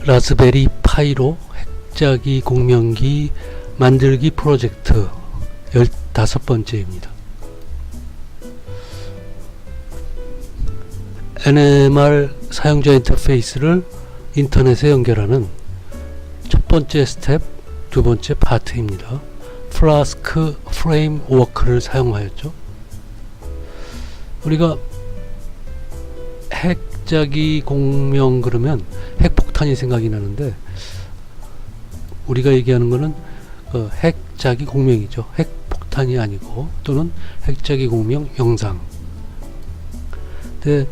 라즈베리 파이로 핵자기 공명기 만들기 프로젝트 15번째입니다. NMR 사용자 인터페이스를 인터넷에 연결하는 첫 번째 스텝, 두 번째 파트입니다. 플라스크 프레임워크를 사용하였죠. 우리가 핵자기 공명 그러면 핵폭탄이 생각이 나는데, 우리가 얘기하는 거는 핵자기 공명이죠. 핵폭탄이 아니고, 또는 핵자기 공명 영상. 근데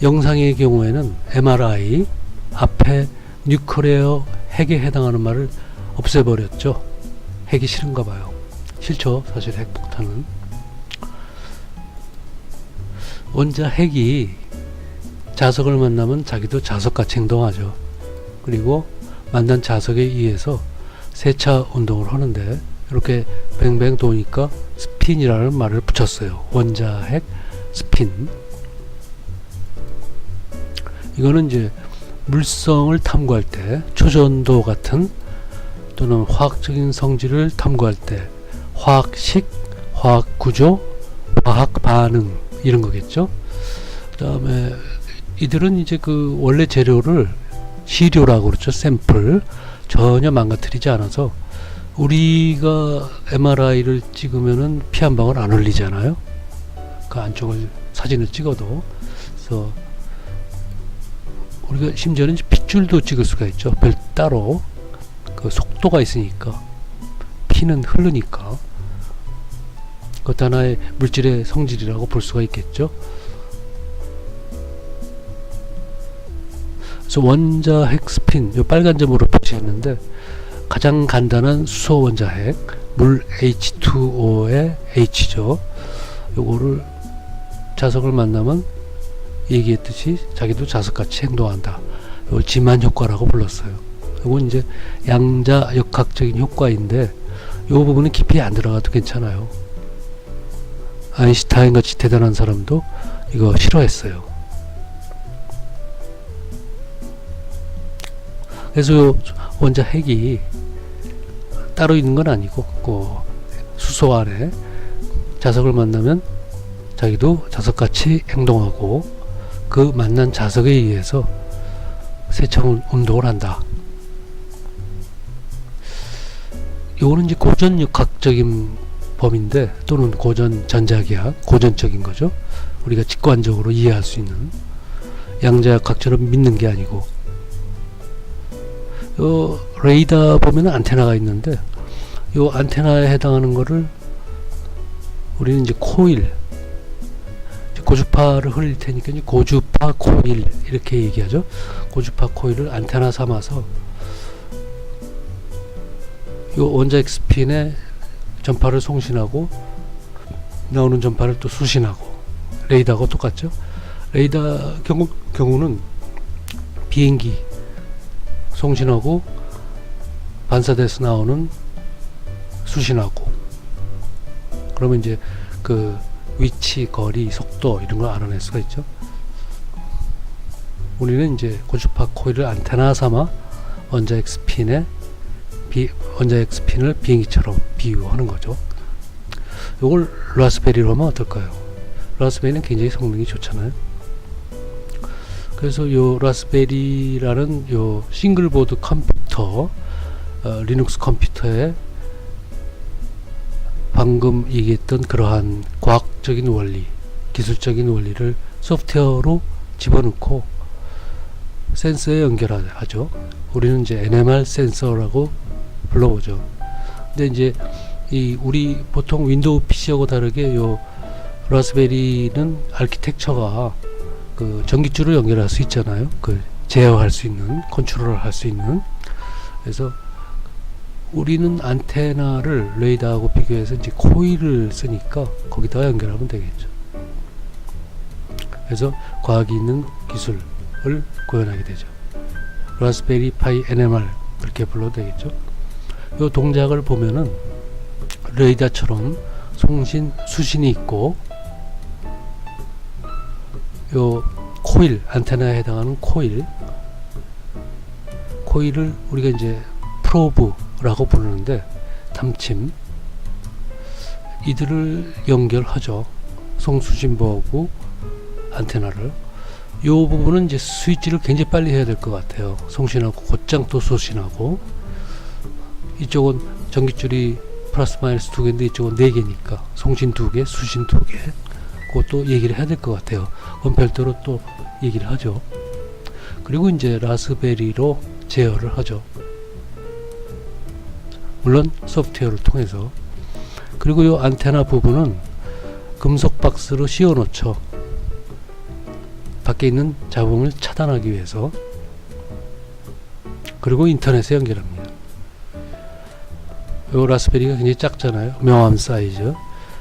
영상의 경우에는 MRI 앞에 뉴클레어 핵에 해당하는 말을 없애버렸죠. 핵이 싫은가 봐요. 싫죠, 사실 핵폭탄은. 원자 핵이 자석을 만나면 자기도 자석같이 행동하죠. 그리고 만난 자석에 의해서 세차 운동을 하는데, 이렇게 뱅뱅 도니까 스핀이라는 말을 붙였어요. 원자 핵 스핀. 이거는 이제 물성을 탐구할 때, 초전도 같은 또는 화학적인 성질을 탐구할 때, 화학식, 화학구조, 화학반응 이런 거겠죠. 그 다음에 이들은 이제 그 원래 재료를 시료라고 그러죠. 샘플 전혀 망가뜨리지 않아서, 우리가 MRI를 찍으면은 피 한 방울 안 흘리잖아요. 그 안쪽을 사진을 찍어도. 그래서 우리가 심지어는 핏줄도 찍을 수가 있죠. 별따로 그 속도가 있으니까, 피는 흐르니까 그것 하나의 물질의 성질이라고 볼 수가 있겠죠. 그래서 원자 핵 스핀, 요 빨간 점으로 표시했는데, 가장 간단한 수소 원자 핵, 물 H2O의 H죠. 요거를 자석을 만나면 얘기했듯이 자기도 자석같이 행동한다. 요 지만 효과라고 불렀어요. 요건 이제 양자 역학적인 효과인데, 요 부분은 깊이 안 들어가도 괜찮아요. 아인슈타인 같이 대단한 사람도 이거 싫어했어요. 그래서 요 원자 핵이 따로 있는 건 아니고, 그 수소 안에 자석을 만나면 자기도 자석같이 행동하고, 그 만난 자석에 의해서 세차 운동을 한다. 요거는 이제 고전 역학적인 범인데, 또는 고전 전자기학, 고전적인 거죠. 우리가 직관적으로 이해할 수 있는, 양자역학처럼 믿는 게 아니고. 요 레이더 보면 안테나가 있는데, 요 안테나에 해당하는 거를 우리는 이제 코일, 고주파를 흘릴 테니까 이제 고주파 코일 이렇게 얘기하죠. 고주파 코일을 안테나 삼아서 요 원자 핵 스핀에 전파를 송신하고, 나오는 전파를 또 수신하고. 레이더하고 똑같죠. 레이더 경우는 비행기 송신하고, 반사돼서 나오는 수신하고. 그러면 이제 그 위치, 거리, 속도 이런 걸 알아낼 수가 있죠. 우리는 이제 고주파 코일을 안테나 삼아 원자 핵 스핀을 비행기처럼 비유하는 거죠. 이걸 라스베리로 하면 어떨까요? 라스베리는 굉장히 성능이 좋잖아요. 그래서 요 라스베리라는 요 싱글보드 컴퓨터, 리눅스 컴퓨터에 방금 얘기했던 그러한 과학적인 원리, 기술적인 원리를 소프트웨어로 집어넣고 센서에 연결하죠. 우리는 이제 NMR 센서라고 불러보죠. 근데 이제 우리 보통 윈도우 PC하고 다르게 요 라스베리는 아키텍처가 그 전기줄을 연결할 수 있잖아요. 그 제어할 수 있는, 컨트롤을 할 수 있는. 그래서 우리는 안테나를 레이더하고 비교해서 이제 코일을 쓰니까 거기다가 연결하면 되겠죠. 그래서 과학이 있는 기술을 구현하게 되죠. 라스베리 파이 NMR 그렇게 불러도 되겠죠. 이 동작을 보면은 레이더처럼 송신, 수신이 있고, 요 코일, 안테나에 해당하는 코일 코일을 우리가 이제 프로브라고 부르는데, 탐침, 이들을 연결하죠. 송수신부하고 안테나를. 요 부분은 이제 스위치를 굉장히 빨리 해야 될 것 같아요. 송신하고 곧장 또 소신하고. 이쪽은 전기줄이 플러스 마이너스 2개인데 이쪽은 4개니까 송신 2개, 수신 2개. 그것도 얘기를 해야 될 것 같아요. 그건 별도로 또 얘기를 하죠. 그리고 이제 라스베리로 제어를 하죠. 물론 소프트웨어를 통해서. 그리고 이 안테나 부분은 금속 박스로 씌워 놓죠. 밖에 있는 잡음을 차단하기 위해서. 그리고 인터넷에 연결합니다. 이 라스베리가 굉장히 작잖아요. 명암 사이즈.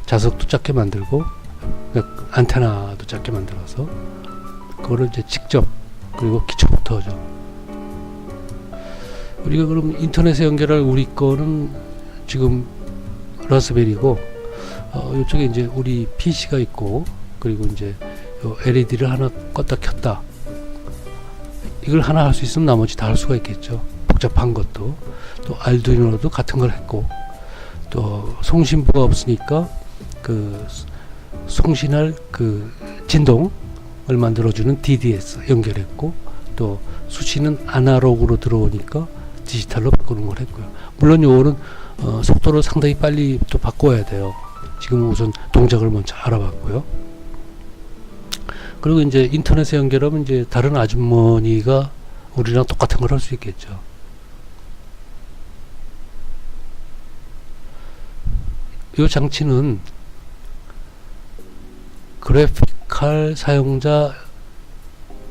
자석도 작게 만들고 안테나도 작게 만들어서 그거를 이제 직접, 그리고 기초부터 하죠. 우리가 그럼 인터넷에 연결할 우리 거는 지금 라스베리고, 이쪽에 이제 우리 PC가 있고, 그리고 이제 LED를 하나 껐다 켰다. 이걸 하나 할 수 있으면 나머지 다 할 수가 있겠죠. 복잡한 것도. 또 알두이노도 같은 걸 했고, 또 송신부가 없으니까 그 송신할 그 진동을 만들어주는 DDS 연결했고, 또 수신은 아날로그로 들어오니까 디지털로 바꾸는 걸 했고요. 물론 요거는 속도를 상당히 빨리 또 바꿔야 돼요. 지금 우선 동작을 먼저 알아봤고요. 그리고 이제 인터넷에 연결하면 이제 다른 아주머니가 우리랑 똑같은 걸 할 수 있겠죠. 이 장치는 그래픽할 사용자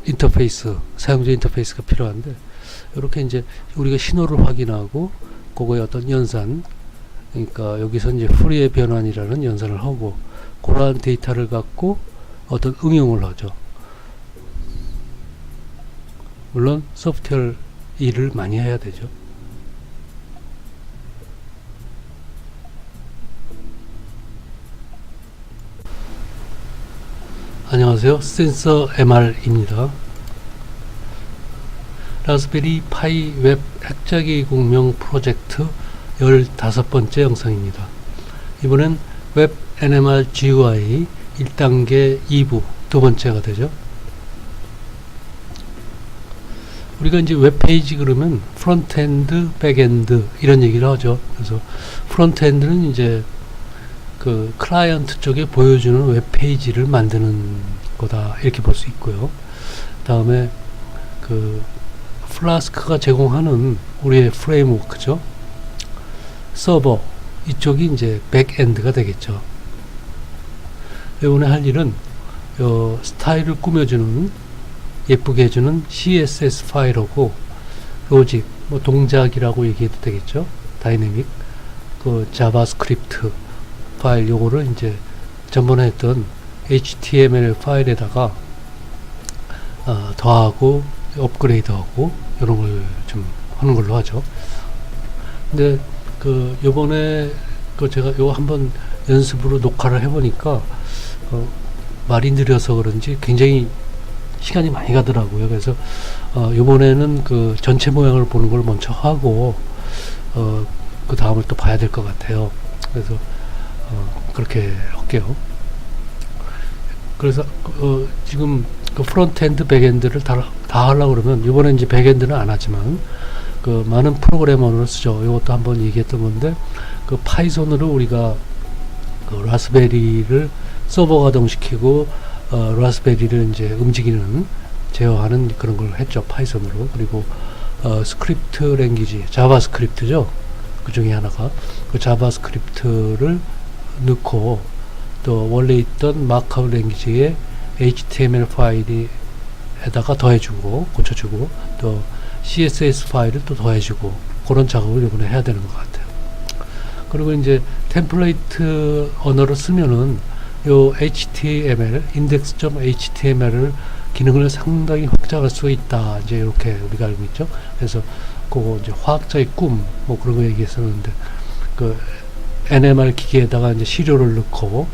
인터페이스가 필요한데, 이렇게 이제 우리가 신호를 확인하고 그거의 어떤 연산, 그러니까 여기서 이제 프리의 변환이라는 연산을 하고, 그러한 데이터를 갖고 어떤 응용을 하죠. 물론 소프트웨어 일을 많이 해야 되죠. 안녕하세요. 센서 MR입니다. 라스베리 파이 웹 핵자기 공명 프로젝트 15번째 영상입니다. 이번엔 웹 NMR GUI 1단계 2부 두 번째가 되죠. 우리가 이제 웹페이지 그러면 프론트엔드, 백엔드 이런 얘기를 하죠. 그래서 프론트엔드는 이제 그 클라이언트 쪽에 보여주는 웹페이지를 만드는 거다, 이렇게 볼 수 있고요. 다음에 그 플라스크가 제공하는 우리의 프레임워크죠. 서버, 이쪽이 이제 백엔드가 되겠죠. 이번에 할 일은 스타일을 꾸며주는, 예쁘게 해주는 CSS 파일하고 로직, 뭐 동작이라고 얘기해도 되겠죠. 다이내믹, 그 자바스크립트 파일, 요거를 이제 전번에 했던 HTML 파일에다가 더하고 업그레이드하고 이런 걸 좀 하는 걸로 하죠. 근데 그 요번에 그 제가 요거 한번 연습으로 녹화를 해보니까 말이 느려서 그런지 굉장히 시간이 많이 가더라고요. 그래서 요번에는 그 전체 모양을 보는 걸 먼저 하고 그 다음을 또 봐야 될 것 같아요. 그래서 그렇게 할게요. 그래서 지금 그 프론트엔드, 백엔드를 다 하려고 그러면, 이번에 이제 백엔드는 안 하지만 그 많은 프로그래머를 쓰죠. 이것도 한번 얘기했던 건데, 그 파이썬으로 우리가 그 라스베리를 서버 가동시키고 라스베리를 이제 움직이는, 제어하는 그런 걸 했죠. 파이썬으로. 그리고 스크립트 랭귀지, 자바스크립트죠. 그 중에 하나가 그 자바스크립트를 넣고, 또 원래 있던 마크업 랭귀지에 HTML 파일에다가 더해주고 고쳐주고, 또 CSS 파일을 또 더해주고, 그런 작업을 이번에 해야 되는 것 같아요. 그리고 이제 템플레이트 언어를 쓰면은 요 HTML, index.html을 기능을 상당히 확장할 수 있다, 이제 이렇게 우리가 알고 있죠. 그래서 그거 이제 화학자의 꿈, 뭐 그런 거 얘기했었는데, 그 NMR 기계에다가 이제 시료를 넣고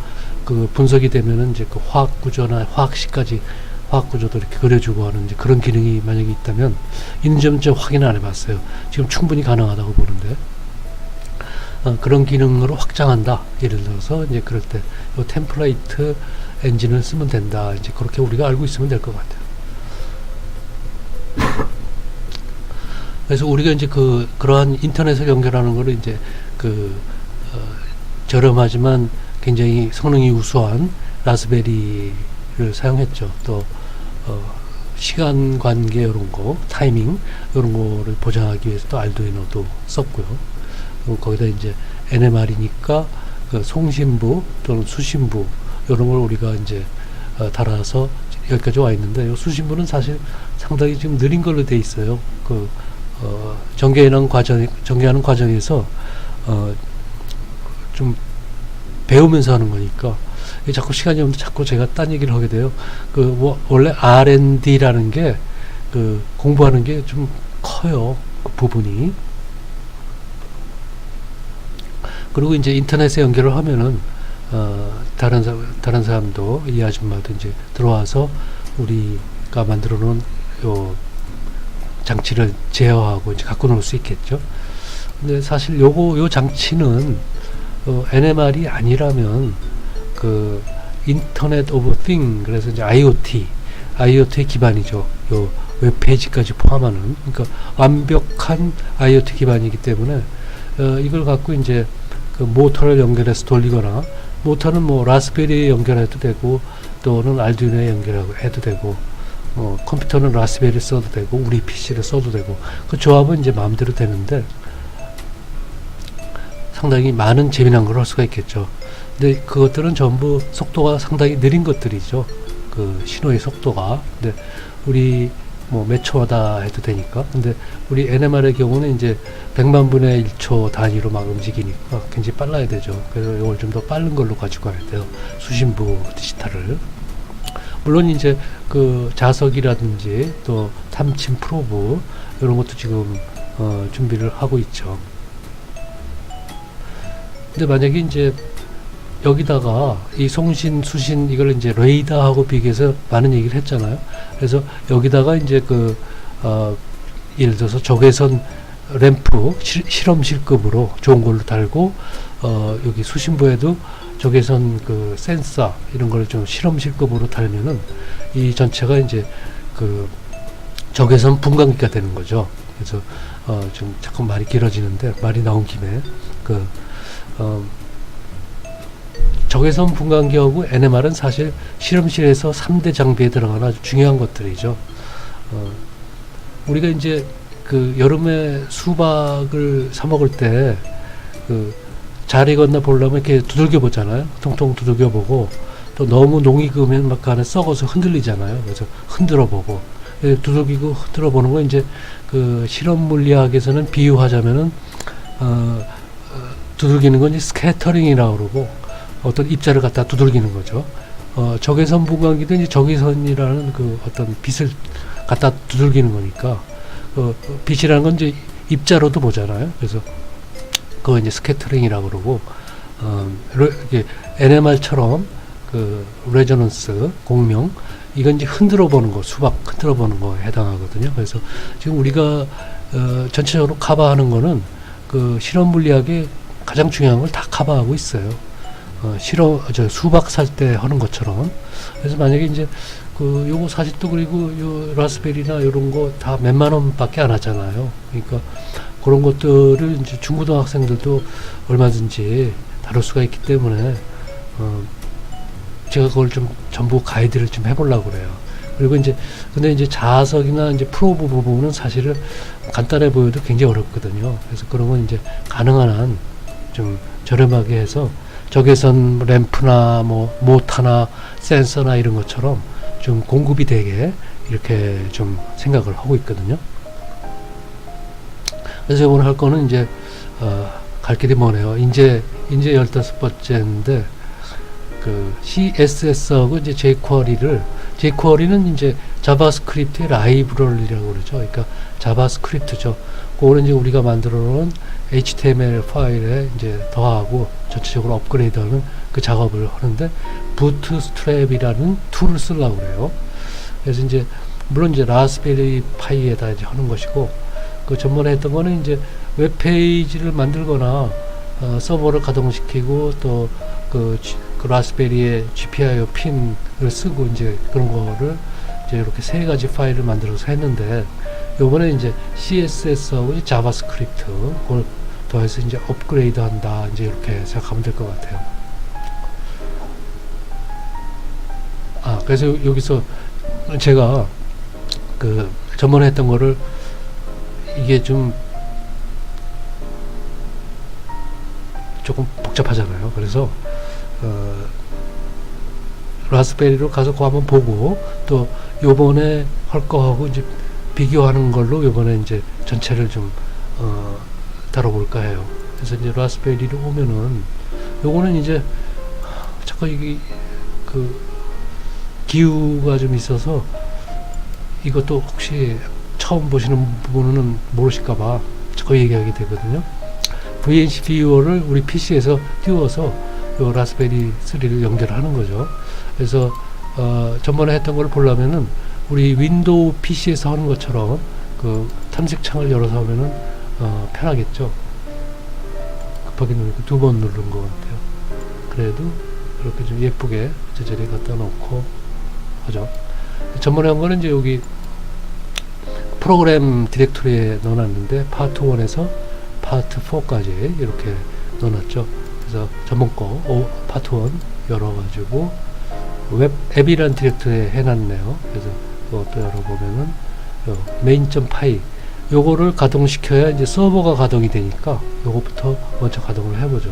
그 분석이 되면은 이제 그 화학 구조나 화학식까지 화학 구조도 이렇게 그려주고 하는 이제 그런 기능이 만약에 있다면 있는지 좀 확인 안 해봤어요. 지금 충분히 가능하다고 보는데 그런 기능으로 확장한다. 예를 들어서 이제 그럴 때 이 템플레이트 엔진을 쓰면 된다. 이제 그렇게 우리가 알고 있으면 될 것 같아요. 그래서 우리가 이제 그러한 인터넷을 연결하는 거를 이제 저렴하지만 굉장히 성능이 우수한 라스베리를 사용했죠. 또 시간 관계 이런 거, 타이밍 이런 거를 보장하기 위해서 또 알두이노도 썼고요. 그리고 거기다 이제 NMR이니까 그 송신부 또는 수신부 이런 걸 우리가 이제 달아서 여기까지 와 있는데, 이 수신부는 사실 상당히 지금 느린 걸로 돼 있어요. 전개하는 과정에서 좀 배우면서 하는 거니까 자꾸 시간이 없는데 자꾸 제가 딴 얘기를 하게 돼요. 원래 R&D라는 게 공부하는 게 좀 커요. 그 부분이. 그리고 이제 인터넷에 연결을 하면은 다른 사람도, 이 아줌마도 이제 들어와서 우리가 만들어 놓은 요 장치를 제어하고 이제 갖고 놀 수 있겠죠. 근데 사실 요 장치는 NMR이 아니라면 인터넷 오브 띵, 그래서 이제 IoT 기반이죠. 요 웹페이지까지 포함하는, 그러니까 완벽한 IoT 기반이기 때문에 이걸 갖고 이제 모터를 연결해서 돌리거나, 모터는 뭐 라스베리에 연결해도 되고 또는 알두이노에 연결해도 되고, 컴퓨터는 라스베리를 써도 되고 우리 PC를 써도 되고, 그 조합은 이제 마음대로 되는데 상당히 많은 재미난 걸 할 수가 있겠죠. 근데 그것들은 전부 속도가 상당히 느린 것들이죠. 신호의 속도가. 근데 우리 몇 초마다 해도 되니까. 근데 우리 NMR의 경우는 이제 100만 분의 1초 단위로 막 움직이니까 굉장히 빨라야 되죠. 그래서 이걸 좀 더 빠른 걸로 가지고 가야 돼요. 수신부 디지털을. 물론 이제 자석이라든지 또 탐침 프로브 이런 것도 지금 준비를 하고 있죠. 근데 만약에 이제 여기다가 이 송신, 수신 이걸 이제 레이더하고 비교해서 많은 얘기를 했잖아요. 그래서 여기다가 이제 예를 들어서 적외선 램프 실험실급으로 좋은 걸로 달고, 여기 수신부에도 적외선 센서 이런 걸 좀 실험실급으로 달면은 이 전체가 이제 적외선 분광기가 되는 거죠. 그래서 좀 자꾸 말이 길어지는데, 말이 나온 김에 적외선 분광기하고 NMR은 사실 실험실에서 3대 장비에 들어가는 아주 중요한 것들이죠. 우리가 이제 여름에 수박을 사 먹을 때 잘 익었나 보려면 이렇게 두들겨 보잖아요. 통통 두들겨 보고, 또 너무 농 익으면 막 안에 썩어서 흔들리잖아요. 그래서 흔들어 보고, 두들기고 흔들어 보는 거 이제 실험 물리학에서는 비유하자면은 두들기는 건 스캐터링이라고 그러고, 어떤 입자를 갖다 두들기는 거죠. 적외선 분광기도 이제 적외선이라는 어떤 빛을 갖다 두들기는 거니까, 빛이라는 건 이제 입자로도 보잖아요. 그래서 그거 이제 스캐터링이라고 그러고, NMR처럼 레저넌스 공명, 이건 이제 흔들어 보는 거, 수박 흔들어 보는 거에 해당하거든요. 그래서 지금 우리가 전체적으로 커버하는 거는 실험 물리학의 가장 중요한 걸 다 커버하고 있어요. 수박 살 때 하는 것처럼. 그래서 만약에 이제 요거 사실 또, 그리고 요 라스베리나 요런 거 다 몇만 원밖에 안 하잖아요. 그러니까 그런 것들을 이제 중고등학생들도 얼마든지 다룰 수가 있기 때문에 제가 그걸 좀 전부 가이드를 좀 해보려고 그래요. 그리고 근데 이제 자석이나 이제 프로브 부분은 사실은 간단해 보여도 굉장히 어렵거든요. 그래서 그런 건 이제 가능한 한 좀 저렴하게 해서 적외선 램프나 모터나 센서나 이런 것처럼 좀 공급이 되게 이렇게 좀 생각을 하고 있거든요. 그래서 오늘 할 거는 이제 갈 길이 머네요. 이제 15번째인데 CSS하고 이제 jQuery는 이제 자바스크립트의 라이브러리라고 그러죠. 그러니까 자바스크립트죠. 그거는 이제 우리가 만들어 놓은 HTML 파일에 이제 더하고 전체적으로 업그레이드하는 그 작업을 하는데, 부트스트랩이라는 툴을 쓰려고 그래요. 그래서 이제 물론 이제 라스베리 파이에다 이제 하는 것이고, 그 전번에 했던 거는 이제 웹페이지를 만들거나 서버를 가동시키고 또 그 라스베리의 GPIO 핀을 쓰고 이제 그런 거를 이제 이렇게 세 가지 파일을 만들어서 했는데, 요번에 이제 CSS하고 자바스크립트 그걸 더해서 이제 업그레이드 한다, 이제 이렇게 생각하면 될 것 같아요. 그래서 여기서 제가 그 전번에 했던 거를 이게 좀 조금 복잡하잖아요. 그래서 라스베리로 가서 그거 한번 보고, 또 요번에 할 거하고 이제 비교하는 걸로 요번에 이제 전체를 좀 다뤄볼까 해요. 그래서 이제 라스베리로 오면은 요거는 이제 자꾸 이게 그 기후가 좀 있어서 이것도 혹시 처음 보시는 부분은 모르실까봐 자꾸 얘기하게 되거든요. VNC 뷰어를 우리 PC에서 띄워서 요 라스베리 3를 연결하는 거죠. 그래서 전번에 했던 걸 보려면은 우리 윈도우 PC에서 하는 것처럼 그 탐색창을 열어서 하면은 편하겠죠. 급하게 누르고 2번 누른 것 같아요. 그래도 이렇게 좀 예쁘게 제자리에 갖다 놓고 하죠. 전번에 한 거는 이제 여기 프로그램 디렉토리에 넣어놨는데 파트 1에서 파트 4까지 이렇게 넣어놨죠. 그래서 전번 거 파트 1 열어가지고 웹 앱이란 디렉토리에 해놨네요. 그래서 이것도 열어보면은 main.py 요거를 가동시켜야 이제 서버가 가동이 되니까 요거부터 먼저 가동을 해보죠.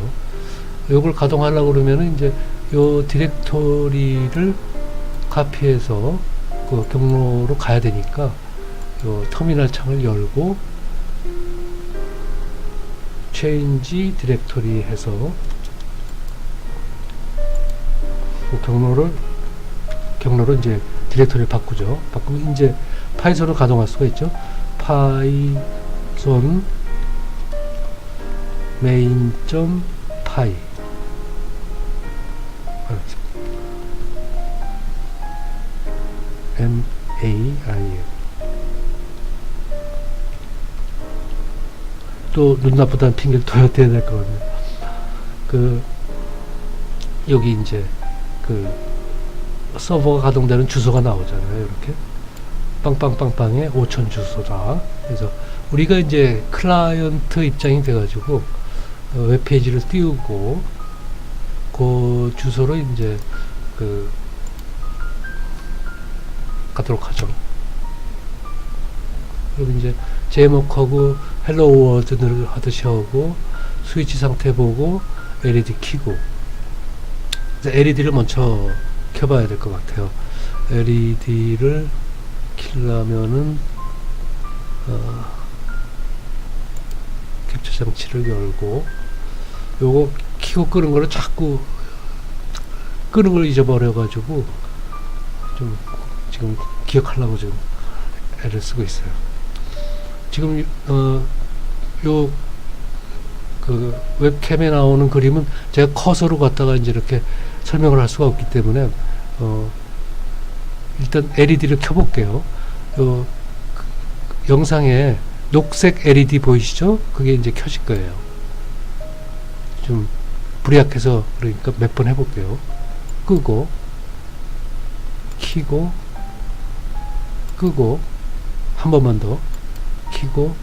요걸 가동하려고 그러면은 이제 요 디렉토리를 카피해서 그 경로로 가야 되니까 요 터미널 창을 열고 change 디렉토리 해서 그 경로를 이제 디렉토리를 바꾸죠. 바꾸면 이제 파이썬을 가동할 수가 있죠. 파이썬 main.py main 또 눈 나쁘다는 핑계를 둬야 될 것 같네요. 그 여기 이제 그 서버가 가동되는 주소가 나오잖아요. 이렇게 빵빵빵빵의 5000 주소다. 그래서 우리가 이제 클라이언트 입장이 돼가지고 웹페이지를 띄우고 그 주소로 이제 그 가도록 하죠. 그리고 이제 제목하고 헬로 월드를 하듯이 하고 스위치 상태 보고 LED 켜고, LED를 먼저 켜봐야 될 것 같아요. LED를 켜려면은 캡처 장치를 열고, 요거 켜고 끄는 거를 자꾸 끄는 걸 잊어버려 가지고 좀 지금 기억하려고 지금 애를 쓰고 있어요. 지금 요 그 웹캠에 나오는 그림은 제가 커서로 갖다가 이제 이렇게 설명을 할 수가 없기 때문에 일단 LED를 켜볼게요. 요 영상에 녹색 LED 보이시죠? 그게 이제 켜질 거예요. 좀 불이 약해서 그러니까 몇 번 해볼게요. 끄고 키고 끄고 한 번만 더 키고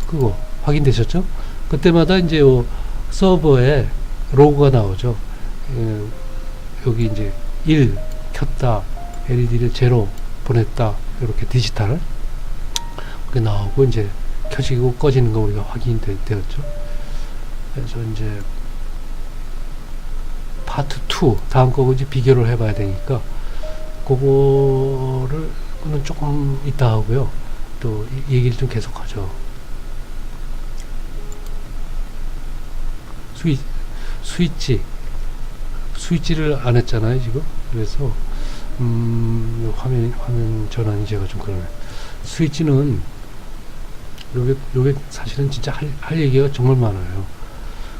끄고. 확인되셨죠? 그때마다 이제 요 서버에 로고가 나오죠. 여기 이제 1 켰다, LED를 0 보냈다, 이렇게 디지털 그게 나오고 이제 켜지고 꺼지는 거 우리가 확인이 되었죠. 그래서 이제 파트 2 다음 거고 이제 비교를 해봐야 되니까 그거를 조금 이따 하고요. 또 얘기를 좀 계속하죠. 스위치를 안 했잖아요 지금. 그래서 화면 전환이 제가 좀 그러네. 스위치는 요게 사실은 진짜 할 얘기가 정말 많아요.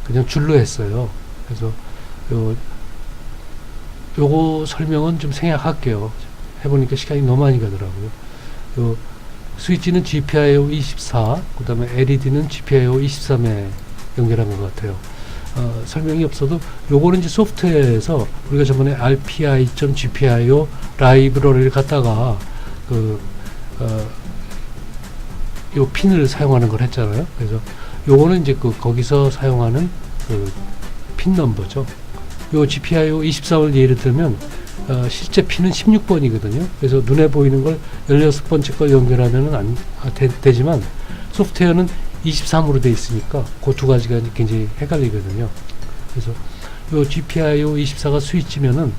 그냥 줄로 했어요. 그래서 요거 설명은 좀 생략할게요. 해보니까 시간이 너무 많이 가더라고요. 요 스위치는 GPIO 24, 그 다음에 LED는 GPIO 23에 연결한 것 같아요. 설명이 없어도 요거는 이제 소프트웨어에서 우리가 저번에 RPI.GPIO 라이브러리를 갖다가 요 핀을 사용하는 걸 했잖아요. 그래서 요거는 이제 거기서 사용하는 핀 넘버죠. 요 GPIO 23을 예를 들면 실제 핀은 16번이거든요. 그래서 눈에 보이는 걸 16번째 걸 연결하면은 되지만 소프트웨어는 23으로 돼 있으니까 그 두 가지가 굉장히 헷갈리거든요. 그래서 요 GPIO 24가 스위치면은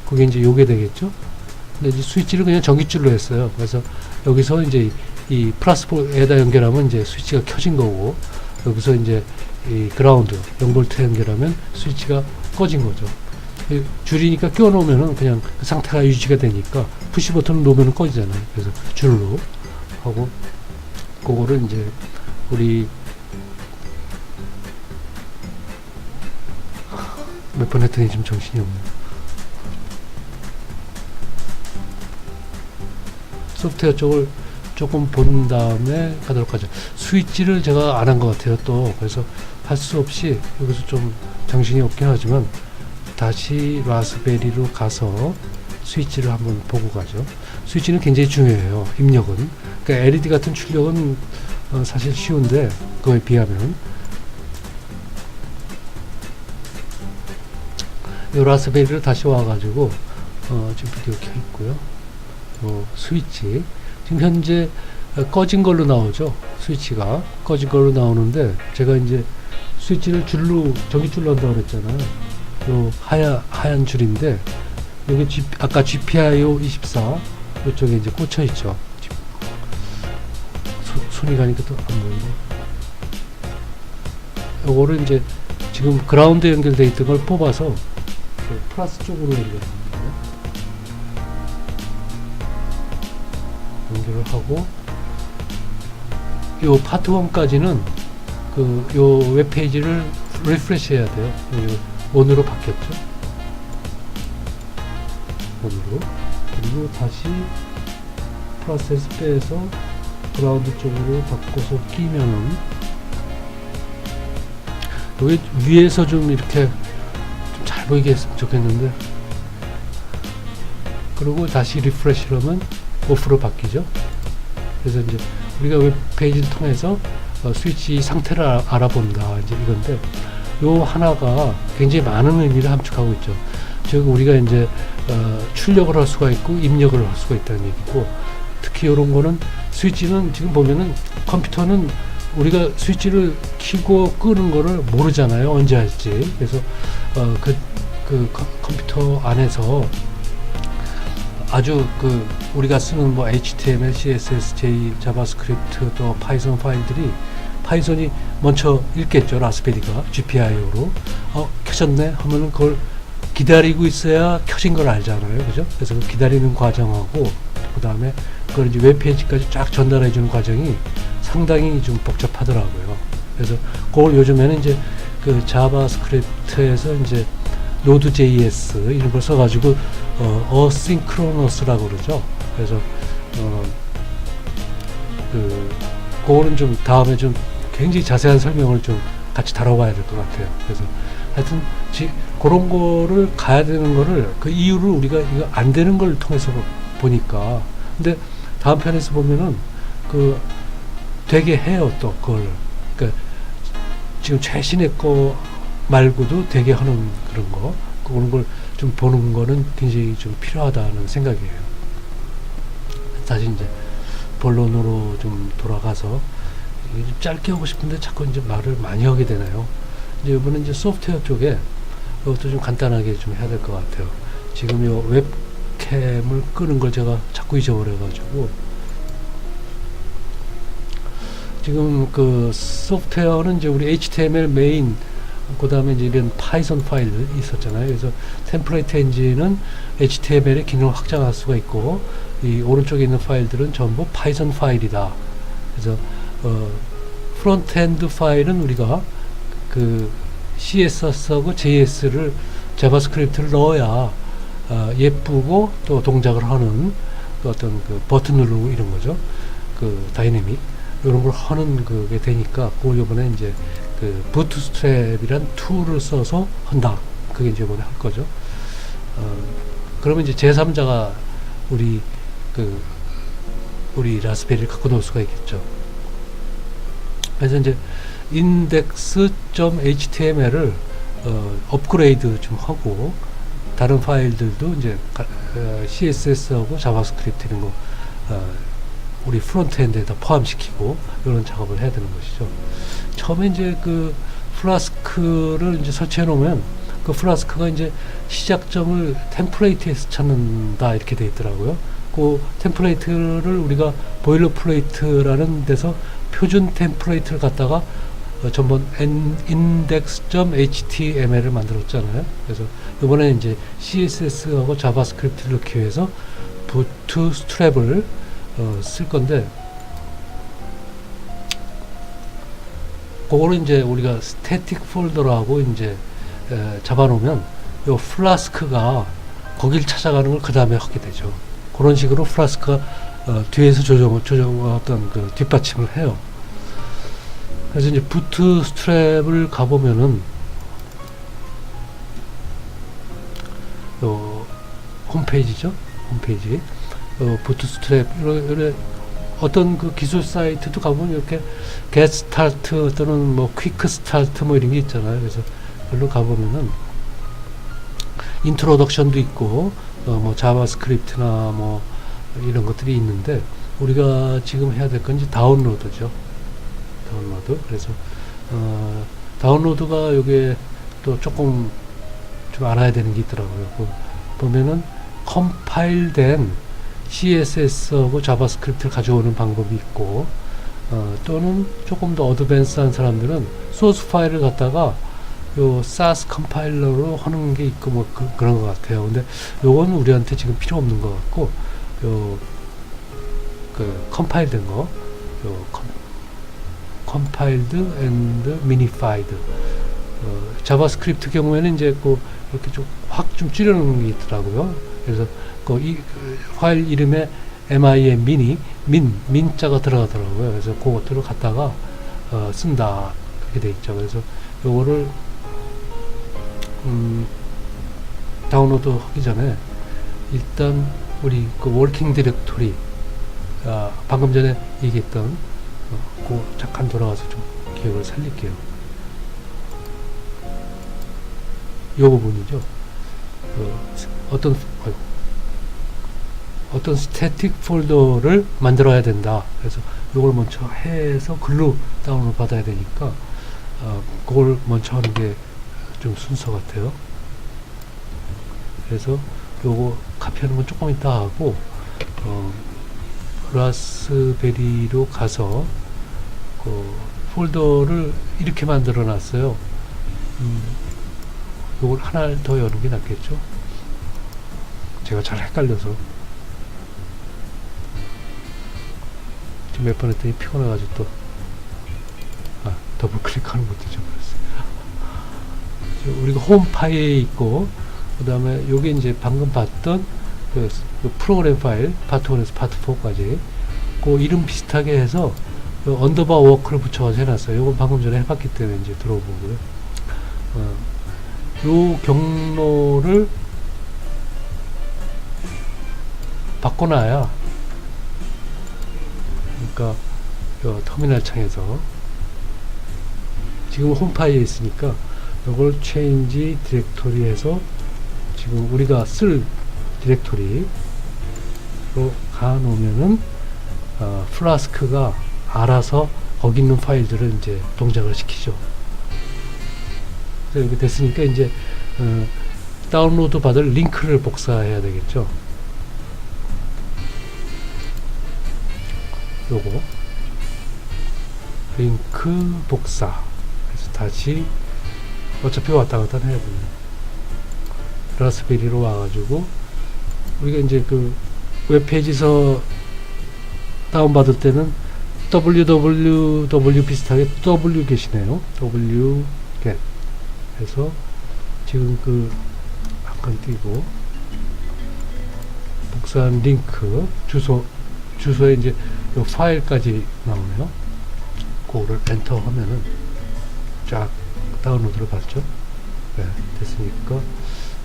그게 이제 요게 되겠죠. 근데 이제 스위치를 그냥 전기줄로 했어요. 그래서 여기서 이제 이 플러스에다 연결하면 이제 스위치가 켜진 거고, 여기서 이제 이 그라운드 0V 연결하면 스위치가 꺼진 거죠. 줄이니까 끼워 놓으면은 그냥 그 상태가 유지가 되니까 푸시 버튼을 놓으면은 꺼지잖아요. 그래서 줄로 하고, 그거를 이제 우리 몇 번 했더니 지금 정신이 없네요. 소프트웨어 쪽을 조금 본 다음에 가도록 하죠. 스위치를 제가 안 한 것 같아요, 또. 그래서 할 수 없이 여기서 좀 정신이 없긴 하지만 다시 라스베리로 가서 스위치를 한번 보고 가죠. 스위치는 굉장히 중요해요, 입력은. 그러니까 LED 같은 출력은 사실 쉬운데, 그거에 비하면. 이 라스베리로 다시 와가지고, 지금 비디오 켜 있고요. 스위치. 지금 현재 꺼진 걸로 나오죠. 스위치가 꺼진 걸로 나오는데, 제가 이제 스위치를 전기줄로 한다고 그랬잖아요. 요 하얀 줄인데, 여기 아까 GPIO 24 이쪽에 이제 꽂혀 있죠. 손이 가니까 또 안 보이네. 요거를 이제 지금 그라운드 연결되어 있던 걸 뽑아서 플러스 쪽으로 연결을 하고, 요 파트 1까지는 요 웹페이지를 리프레시 해야 돼요. 온으로 바뀌었죠. 온으로. 그리고 다시 플러스에서 빼서 그라운드 쪽으로 바꿔서 끼면은, 여기 위에서 좀 이렇게 좀 잘 보이게 했으면 좋겠는데, 그리고 다시 리프레시를 하면 오프로 바뀌죠. 그래서 이제 우리가 웹페이지를 통해서 스위치 상태를 알아본다, 이제 이건데, 요 하나가 굉장히 많은 의미를 함축하고 있죠. 즉 우리가 이제 출력을 할 수가 있고 입력을 할 수가 있다는 얘기고, 특히 이런 거는 스위치는 지금 보면은 컴퓨터는 우리가 스위치를 켜고 끄는 거를 모르잖아요, 언제 할지. 그래서 컴퓨터 안에서 아주 우리가 쓰는 뭐 HTML, CSS, J, 자바스크립트, 또 파이썬 파일들이, 파이썬이 먼저 읽겠죠, 라스베리가 GPIO로. 켜졌네 하면은 그걸 기다리고 있어야 켜진 걸 알잖아요, 그죠? 그래서 그 기다리는 과정하고, 그 다음에 그걸 이제 웹페이지까지 쫙 전달해 주는 과정이 상당히 좀 복잡하더라고요. 그래서 그걸 요즘에는 이제 자바스크립트에서 이제 Node.js 이런 걸 써가지고 어싱크로너스라고 그러죠. 그래서 그거는 좀 다음에 좀 굉장히 자세한 설명을 좀 같이 다뤄봐야 될 것 같아요. 그래서 하여튼 그런 거를 가야 되는 거를, 그 이유를 우리가 이거 안 되는 걸 통해서 보니까, 근데 다음 편에서 보면은 되게 해요, 또 그걸. 그러니까 지금 최신의 거 말고도 되게 하는 그런 거, 그런 걸 좀 보는 거는 굉장히 좀 필요하다는 생각이에요. 다시 이제 본론으로 좀 돌아가서, 좀 짧게 하고 싶은데 자꾸 이제 말을 많이 하게 되나요? 이제 이번에 이제 소프트웨어 쪽에 이것도 좀 간단하게 좀 해야 될 것 같아요. 지금 요 웹캠을 끄는 걸 제가 자꾸 잊어버려가지고, 지금 소프트웨어는 이제 우리 HTML 메인, 그 다음에 이제 이런 파이썬 파일이 있었잖아요. 그래서 템플레이트 엔진은 HTML의 기능을 확장할 수가 있고, 이 오른쪽에 있는 파일들은 전부 파이썬 파일이다. 그래서 프론트엔드 파일은 우리가 CSS하고 JS를 자바스크립트를 넣어야 예쁘고 또 동작을 하는 그 어떤 그 버튼 누르고 이런 거죠. 그 다이내믹 이런 걸 하는 그게 되니까 그걸 이번에 이제 그 부트스트랩이란 툴을 써서 한다. 그게 이제 이번에 할 거죠. 그러면 이제 제3자가 우리 라스베리를 갖고 놀 수가 있겠죠. 그래서 이제 index.html을 업그레이드 좀 하고 다른 파일들도 이제 CSS하고 자바스크립트 이런 거 우리 프론트엔드에다 포함시키고 이런 작업을 해야 되는 것이죠. 처음에 이제 그 플라스크를 이제 설치해 놓으면 그 플라스크가 이제 시작점을 템플레이트에서 찾는다 이렇게 돼 있더라고요. 그 템플레이트를 우리가 보일러플레이트라는 데서 표준 템플레이트를 갖다가 전번 index.html을 만들었잖아요. 그래서 이번에 이제 CSS하고 자바스크립트를 넣기 위해서 부트스트랩을 쓸 건데, 그거를 이제 우리가 스태틱 폴더라고 이제 잡아놓으면 요 플라스크가 거길 찾아가는 걸 그 다음에 하게 되죠. 그런 식으로 플라스크가 뒤에서 어떤 그 뒷받침을 해요. 그래서 이제 부트스트랩을 가보면은 요 홈페이지죠. 홈페이지. 부트스트랩 어떤 그 기술 사이트도 가보면 이렇게 get start 또는 뭐 quick start 뭐 이런 게 있잖아요. 그래서 별로 가보면은 인트로덕션도 있고 뭐 자바스크립트나 뭐 이런 것들이 있는데 우리가 지금 해야 될 건 이제 다운로드죠. 다운로드. 그래서 다운로드가 요게 또 조금 좀 알아야 되는 게 있더라고요. 보면은 컴파일된 CSS하고 자바스크립트를 가져오는 방법이 있고 또는 조금 더 어드밴스한 사람들은 소스 파일을 갖다가 요 SAS 컴파일러로 하는 게 있고 뭐 그런 것 같아요. 근데 요건 우리한테 지금 필요 없는 것 같고 요 그 컴파일된 거 요 compiled and minified 자바스크립트 경우에는 이제 이렇게 좀 확 좀 줄여놓는 게 있더라고요. 그래서 이 파일 이름에 min min자가 들어가더라고요. 그래서 그것들을 갖다가 쓴다 그렇게 돼 있죠. 그래서 요거를 다운로드 하기 전에 일단 우리 그 워킹 디렉토리 방금 전에 얘기했던 그 잠깐 돌아가서 좀 기억을 살릴게요. 이 부분이죠. 어떤 스태틱 폴더를 만들어야 된다. 그래서 이걸 먼저 해서 글로 다운을 받아야 되니까 그걸 먼저 하는 게 좀 순서 같아요. 그래서 요거 카피하는 건 조금 이따 하고 라스베리로 가서 그 폴더를 이렇게 만들어 놨어요. 요걸 하나 더 여는 게 낫겠죠. 제가 잘 헷갈려서 지금 몇 번 했더니 피곤해가지고 또 더블 클릭하는 것도 잊어버렸어요. 우리가 홈 파일에 있고 그 다음에 요게 이제 방금 봤던 그 프로그램 파일 파트 1에서 파트 4까지 그 이름 비슷하게 해서 언더바 워크를 붙여서 해놨어요. 요건 방금 전에 해봤기 때문에 이제 들어보고요. 요 경로를 바꿔놔야 그러니까 요 터미널 창에서 지금 홈 파일에 있으니까 요걸 change 디렉토리에서 지금 우리가 쓸 디렉토리로 가 놓으면은 플라스크가 알아서 거기 있는 파일들을 이제 동작을 시키죠. 그래서 이렇게 됐으니까 이제 다운로드 받을 링크를 복사해야 되겠죠. 요거 링크 복사. 그래서 다시 어차피 왔다 갔다 해야 돼요. 라스베리로 와가지고 우리가 이제 그 웹페이지에서 다운받을 때는 www 비슷하게 wget이네요. wget 해서 지금 그 한칸 띄고 복사한 링크 주소에 이제 요 파일까지 나오네요. 그거를 엔터 하면은 쫙 다운로드를 받죠. 네, 됐으니까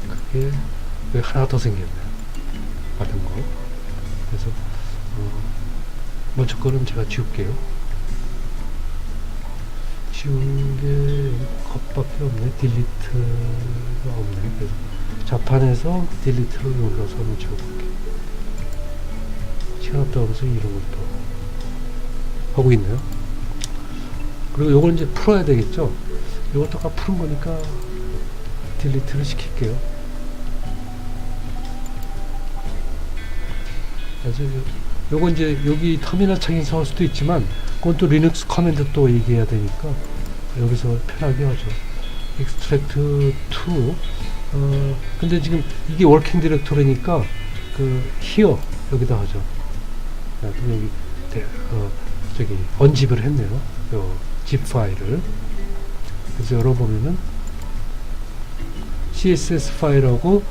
그게 왜 하나 더 생겼네요. 받은 거. 그래서 먼저 거는 제가 지울게요. 지운 게 것밖에 없네. 딜리트가 없네. 그래서 자판에서 딜리트를 눌러서 한번 지워볼게요. 시간 없다 하면서 이런 것도 하고 있네요. 그리고 요걸 이제 풀어야 되겠죠. 요것도 아까 푸른 거니까 딜리트를 시킬게요. 그래서 요거 이제 여기 터미널 창에서 할 수도 있지만 그건 또 리눅스 커맨드 또 얘기해야 되니까 여기서 편하게 하죠. extract to 근데 지금 이게 워킹 디렉토리니까 그 here 여기다 하죠. 그럼 여기 저기 언집을 했네요. 요 zip 파일을. 그래서 열어보면은 CSS 파일하고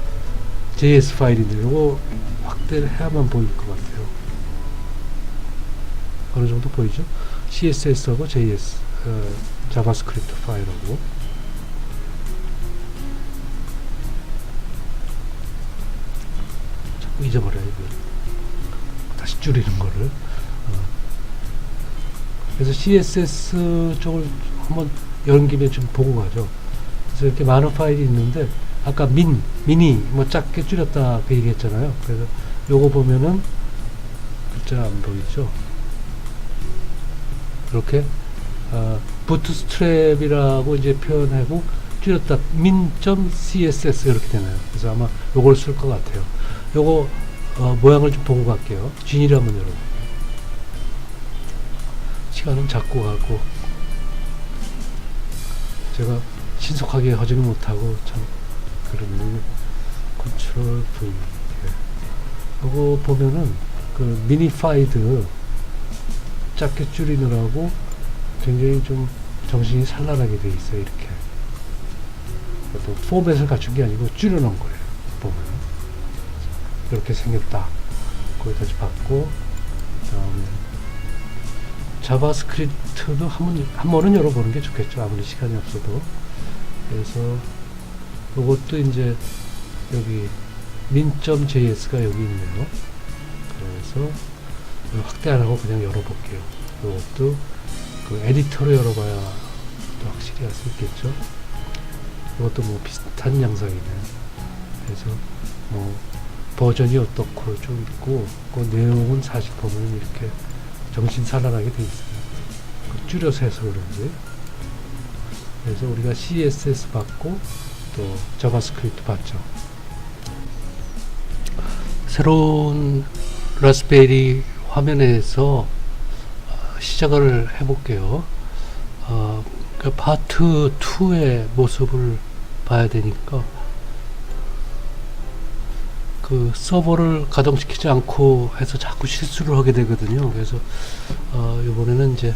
JS 파일인데 요거 확대를 해야만 보일 것 같아요. 어느 정도 보이죠? CSS하고 JS 자바스크립트 파일하고 자꾸 잊어버려요. 이거 다시 줄이는 거를. 그래서 CSS 쪽을 한번 연 김에 좀 보고 가죠. 그래서 이렇게 많은 파일이 있는데 아까 미니 뭐 작게 줄였다 그 얘기했잖아요. 그래서 요거 보면은 글자 안 보이죠? 이렇게 부트스트랩이라고 이제 표현하고 줄였다 min.css 이렇게 되나요? 그래서 아마 요걸 쓸 것 같아요. 요거 모양을 좀 보고 갈게요. 진이를 한번 열어볼게요. 시간은 자꾸 가고 제가 신속하게 하지는 못하고 참 그러면 컨트롤 V 요거 보면은 그 미니파이드 작게 줄이느라고 굉장히 좀 정신이 산란하게 돼 있어요. 이렇게 어떤 포맷을 갖춘 게 아니고 줄여놓은 거예요. 보면 이렇게 생겼다. 거기까지 봤고 그다음에 자바스크립트도 한 번은 열어보는 게 좋겠죠. 아무리 시간이 없어도. 그래서 이것도 이제 여기 min.js가 여기 있네요. 그래서 확대 안 하고 그냥 열어볼게요. 이것도 그 에디터로 열어봐야 또 확실히 할 수 있겠죠. 이것도 뭐 비슷한 양상이네. 그래서 뭐 버전이 어떻고 좀 있고 그 내용은 사실 보면 이렇게 정신산란하게 돼 있어요. 줄여서 해서 그런지. 그래서 우리가 CSS 받고 또 자바스크립트 받죠. 새로운 라스베리 화면에서 시작을 해볼게요. 그 파트 2의 모습을 봐야 되니까 그 서버를 가동시키지 않고 해서 자꾸 실수를 하게 되거든요. 그래서 이번에는 이제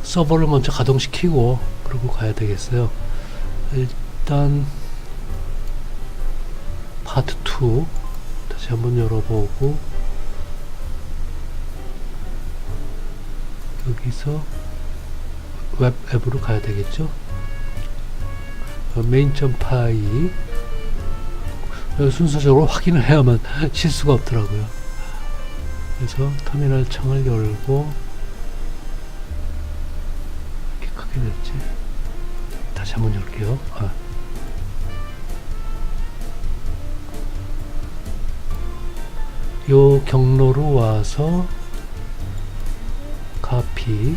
서버를 먼저 가동시키고 그러고 가야 되겠어요. 일단 파트 2 다시 한번 열어보고 여기서 웹 앱으로 가야 되겠죠. main.py 순서적으로 확인을 해야만 실수가 없더라고요. 그래서 터미널 창을 열고 이렇게 크게 됐지. 다시 한번 열게요. 요 경로로 와서 카피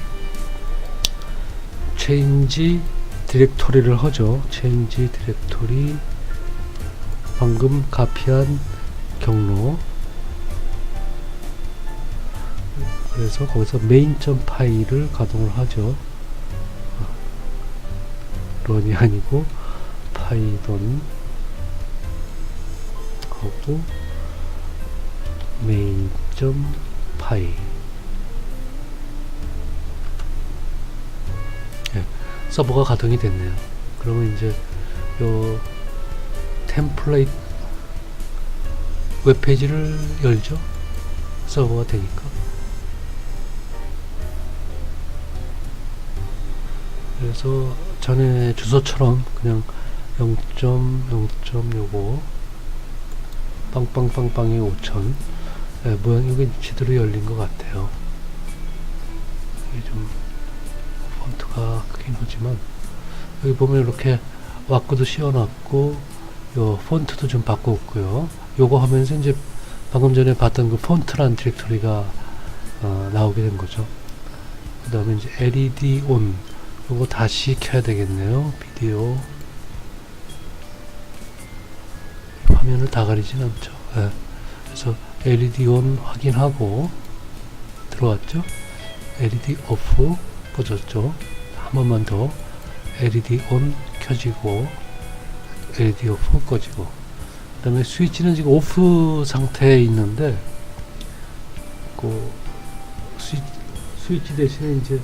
체인지 디렉토리를 하죠. 체인지 디렉토리 방금 카피한 경로. 그래서 거기서 main.py를 가동을 하죠. 런이 아니고 파이던 하고 main.py. 네, 서버가 가동이 됐네요. 그러면 이제 요 템플레이트 웹페이지를 열죠. 서버가 되니까. 그래서 전에 주소처럼 그냥 0.0. 요거 빵빵빵빵이 5000. 네, 모양이 이게 제대로 열린 것 같아요. 이게 좀 폰트가 크긴 하지만 여기 보면 이렇게 와꾸도 씌워놨고 요 폰트도 좀 바꿨고요. 요거 하면서 이제 방금 전에 봤던 그 폰트란 디렉토리가 나오게 된 거죠. 그 다음에 이제 LED ON 요거 다시 켜야 되겠네요. 비디오 화면을 다 가리진 않죠. 네. 그래서 LED ON 확인하고 들어왔죠. LED OFF 꺼졌죠. 한 번만 더 LED ON 켜지고 LED OFF 꺼지고, 그 다음에 스위치는 지금 오프 상태에 있는데 그 스위치 대신에 이제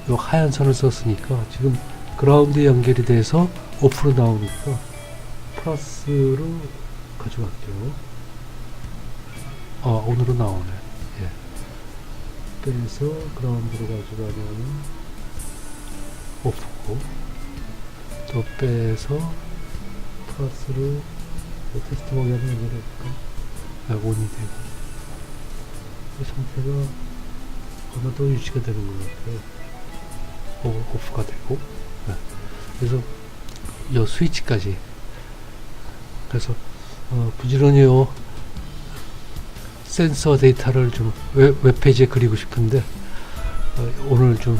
요 하얀 선을 썼으니까 지금 그라운드에 연결이 돼서 오프로 나오니까 플러스로 가져갈게요. 온으로 나오네. 예. 빼서 그라운드로 가져가면 오프고, 또 빼서 플러스로 테스트 모드 한번 연결해볼까? 온이 되고, 이 상태가 아마 더 유지가 되는 것 같아요. 오프가 되고. 네. 그래서 요 스위치까지. 그래서 부지런히 요 센서 데이터를 좀 웹페이지에 그리고 싶은데 오늘 좀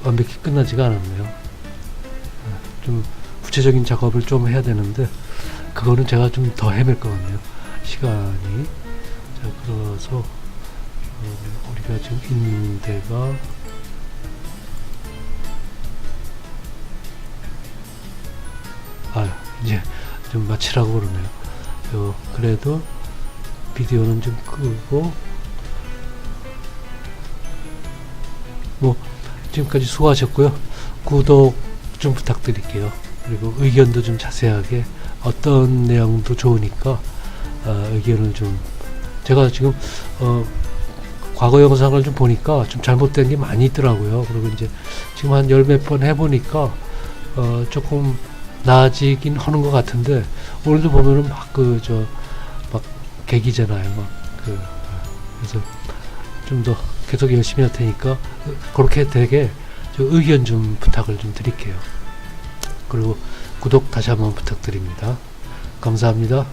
완벽히 끝나지가 않았네요. 좀 구체적인 작업을 좀 해야 되는데 그거는 제가 좀 더 헤맬 것 같네요. 시간이. 자, 그래서 우리가 지금 있는 데가 이제 좀 마치라고 그러네요. 그래도 비디오는 좀 끄고, 뭐 지금까지 수고하셨고요. 구독 좀 부탁드릴게요. 그리고 의견도 좀 자세하게, 어떤 내용도 좋으니까 의견을 좀, 제가 지금 과거 영상을 좀 보니까 좀 잘못된 게 많이 있더라고요. 그리고 이제 지금 한 열 몇 번 해보니까 조금 나아지긴 하는 것 같은데, 오늘도 보면은 막 계기잖아요. 그래서 좀 더 계속 열심히 할 테니까 그렇게 되게 의견 좀 부탁을 좀 드릴게요. 그리고 구독 다시 한번 부탁드립니다. 감사합니다.